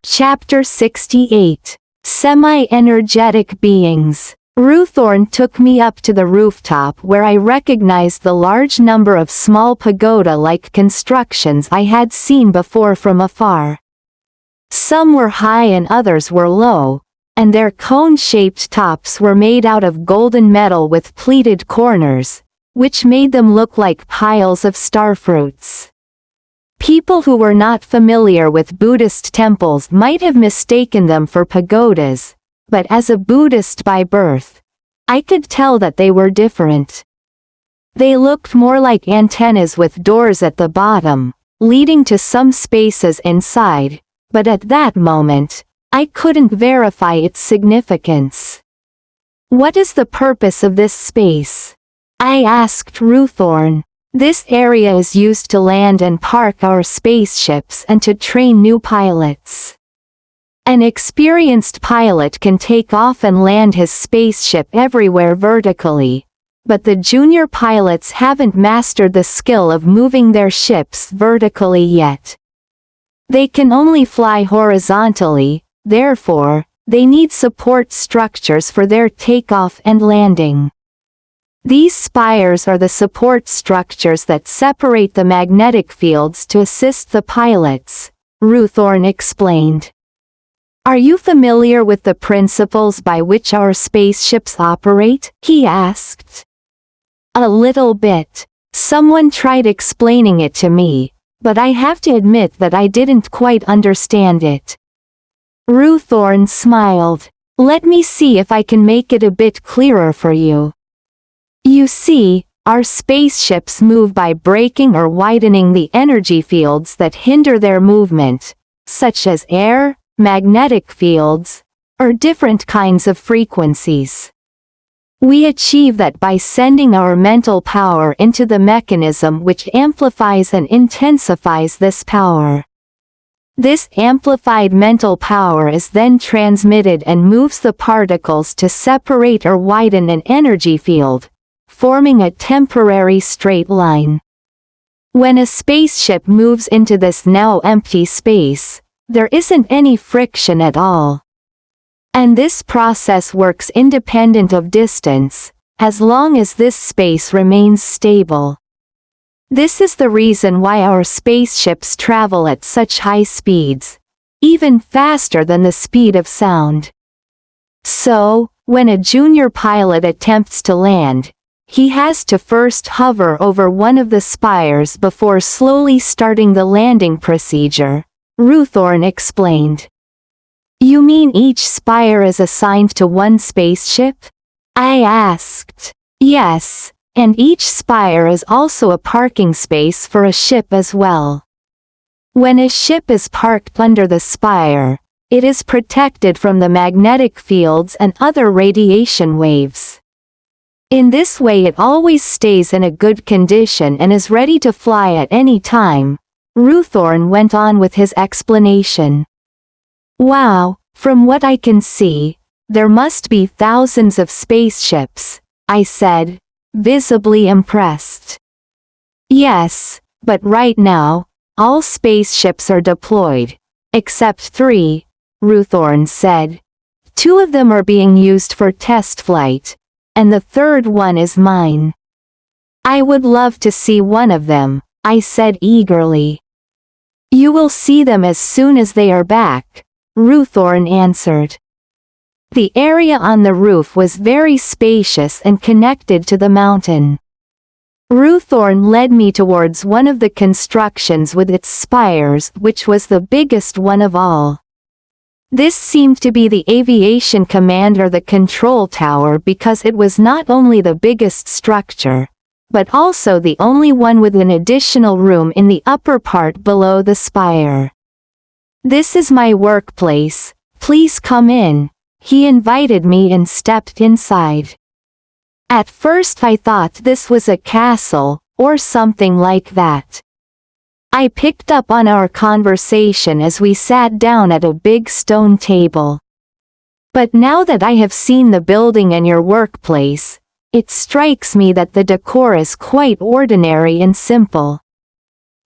Chapter 68. Semi-energetic beings. Ruthorn took me up to the rooftop where I recognized the large number of small pagoda-like constructions I had seen before from afar. Some were high and others were low, and their cone-shaped tops were made out of golden metal with pleated corners, which made them look like piles of starfruits. People who were not familiar with Buddhist temples might have mistaken them for pagodas, but as a Buddhist by birth, I could tell that they were different. They looked more like antennas with doors at the bottom, leading to some spaces inside, but at that moment, I couldn't verify its significance. "What is the purpose of this space?" I asked Ruthorn. "This area is used to land and park our spaceships and to train new pilots. An experienced pilot can take off and land his spaceship everywhere vertically, but the junior pilots haven't mastered the skill of moving their ships vertically yet. They can only fly horizontally, therefore, they need support structures for their takeoff and landing. These spires are the support structures that separate the magnetic fields to assist the pilots," Ruthorn explained. "Are you familiar with the principles by which our spaceships operate?" he asked. "A little bit. Someone tried explaining it to me, but I have to admit that I didn't quite understand it." Ruthorn smiled. "Let me see if I can make it a bit clearer for you. You see, our spaceships move by breaking or widening the energy fields that hinder their movement, such as air, magnetic fields, or different kinds of frequencies. We achieve that by sending our mental power into the mechanism which amplifies and intensifies this power. This amplified mental power is then transmitted and moves the particles to separate or widen an energy field, forming a temporary straight line. When a spaceship moves into this now empty space, there isn't any friction at all. And this process works independent of distance, as long as this space remains stable. This is the reason why our spaceships travel at such high speeds, even faster than the speed of sound. So, when a junior pilot attempts to land, he has to first hover over one of the spires before slowly starting the landing procedure," Ruthorn explained. "You mean each spire is assigned to one spaceship?" I asked. "Yes, and each spire is also a parking space for a ship as well. When a ship is parked under the spire, it is protected from the magnetic fields and other radiation waves. In this way it always stays in a good condition and is ready to fly at any time," Ruthorn went on with his explanation. "Wow, from what I can see, there must be thousands of spaceships," I said, visibly impressed. "Yes, but right now, all spaceships are deployed, except 3, Ruthorn said. "2 of them are being used for test flight, and the third one is mine." "I would love to see one of them," I said eagerly. "You will see them as soon as they are back," Ruthorn answered. The area on the roof was very spacious and connected to the mountain. Ruthorn led me towards one of the constructions with its spires, which was the biggest one of all. This seemed to be the aviation command or the control tower because it was not only the biggest structure, but also the only one with an additional room in the upper part below the spire. "This is my workplace, please come in," he invited me and stepped inside. At first I thought this was a castle, or something like that. I picked up on our conversation as we sat down at a big stone table. "But now that I have seen the building and your workplace, it strikes me that the decor is quite ordinary and simple."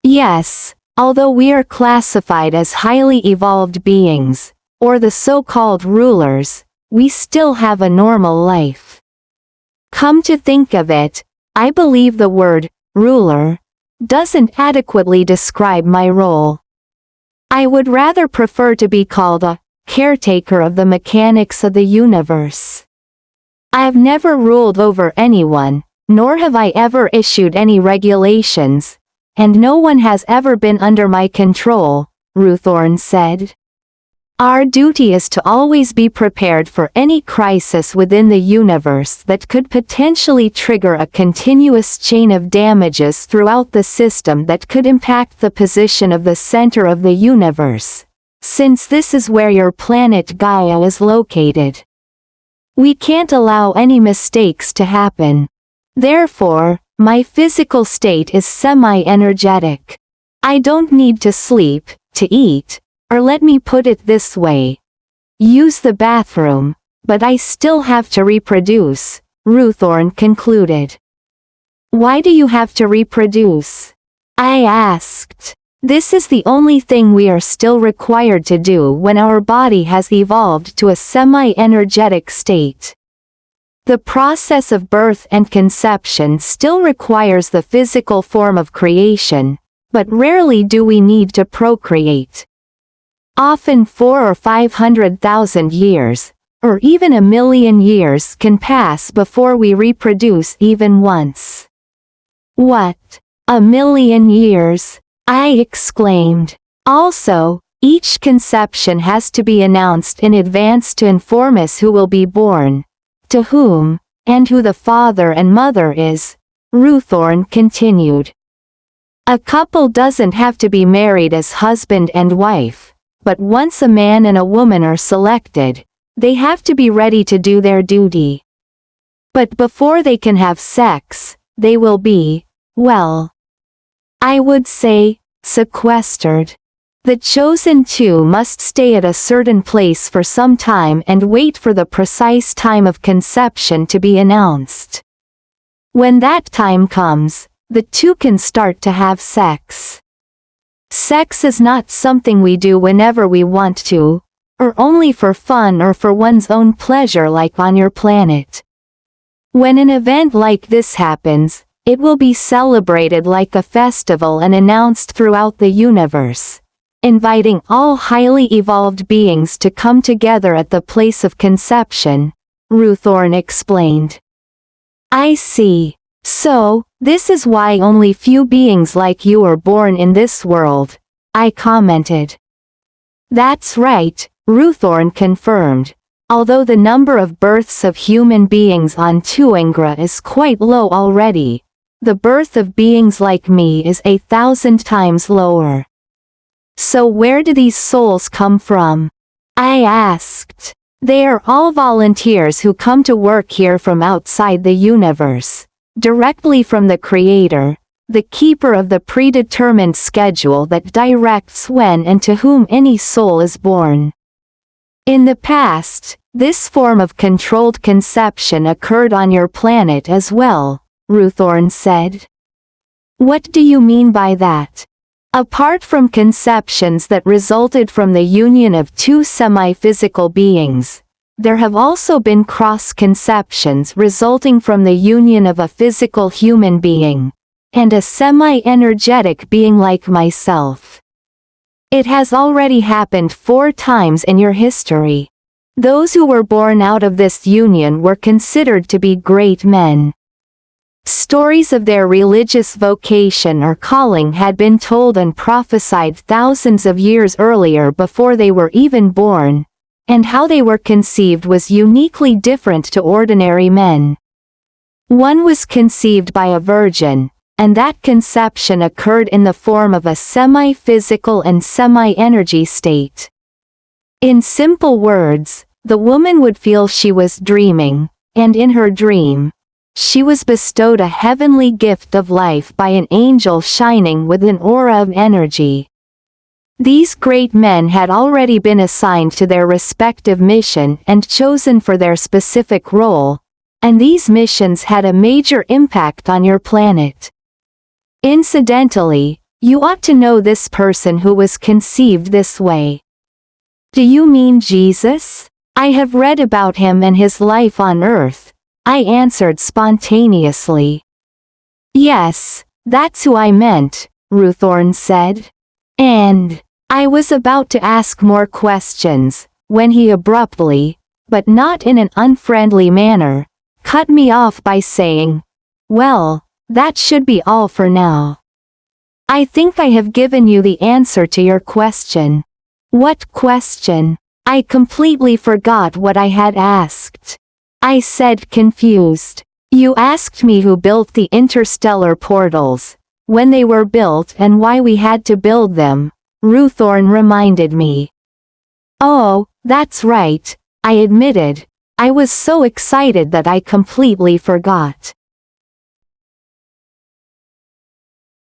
"Yes, Although we are classified as highly evolved beings, or the so-called rulers, we still have a normal life. Come to think of it, I believe the word, ruler, doesn't adequately describe my role. I would rather prefer to be called a caretaker of the mechanics of the universe. I've never ruled over anyone, nor have I ever issued any regulations, and no one has ever been under my control, Ruthorn said. Our duty is to always be prepared for any crisis within the universe that could potentially trigger a continuous chain of damages throughout the system that could impact the position of the center of the universe, since this is where your planet Gaia is located. We can't allow any mistakes to happen. Therefore, my physical state is semi-energetic. I don't need to sleep, to eat, or let me put it this way, use the bathroom, but I still have to reproduce, Ruthorn concluded. Why do you have to reproduce? I asked. This is the only thing we are still required to do when our body has evolved to a semi-energetic state. The process of birth and conception still requires the physical form of creation, but rarely do we need to procreate. Often 400,000 or 500,000 years, or even 1,000,000 years can pass before we reproduce even once. What? 1,000,000 years? I exclaimed. Also, each conception has to be announced in advance to inform us who will be born, to whom, and who the father and mother is, Ruthorn continued. A couple doesn't have to be married as husband and wife, but once a man and a woman are selected, they have to be ready to do their duty. But before they can have sex, they will be, well, I would say, sequestered. The chosen two must stay at a certain place for some time and wait for the precise time of conception to be announced. When that time comes, the two can start to have sex. Sex is not something we do whenever we want to, or only for fun or for one's own pleasure like on your planet. When an event like this happens, it will be celebrated like a festival and announced throughout the universe, inviting all highly evolved beings to come together at the place of conception, Ruthorn explained. I see. So, this is why only few beings like you are born in this world, I commented. That's right, Ruthorn confirmed. Although the number of births of human beings on Tuangra is quite low already, the birth of beings like me is 1,000 times lower. So where do these souls come from? I asked. They are all volunteers who come to work here from outside the universe, directly from the Creator, the keeper of the predetermined schedule that directs when and to whom any soul is born. In the past, this form of controlled conception occurred on your planet as well, Ruthorn said. What do you mean by that? Apart from conceptions that resulted from the union of two semi-physical beings, there have also been cross-conceptions resulting from the union of a physical human being and a semi-energetic being like myself. It has already happened 4 times in your history. Those who were born out of this union were considered to be great men. Stories of their religious vocation or calling had been told and prophesied thousands of years earlier before they were even born, and how they were conceived was uniquely different to ordinary men. One was conceived by a virgin, and that conception occurred in the form of a semi-physical and semi-energy state. In simple words, the woman would feel she was dreaming, and in her dream, she was bestowed a heavenly gift of life by an angel shining with an aura of energy. These great men had already been assigned to their respective mission and chosen for their specific role, and these missions had a major impact on your planet. Incidentally, You ought to know this person who was conceived this way. Do you mean Jesus? I have read about him and his life on earth, I answered spontaneously. Yes, that's who I meant, Ruthorn said. And I was about to ask more questions, when he abruptly, but not in an unfriendly manner, cut me off by saying, "Well, that should be all for now. I think I have given you the answer to your question." What question? I completely forgot what I had asked. I said confused. You asked me who built the interstellar portals, when they were built and why we had to build them, Ruthorn reminded me. Oh, that's right, I admitted. I was so excited that I completely forgot.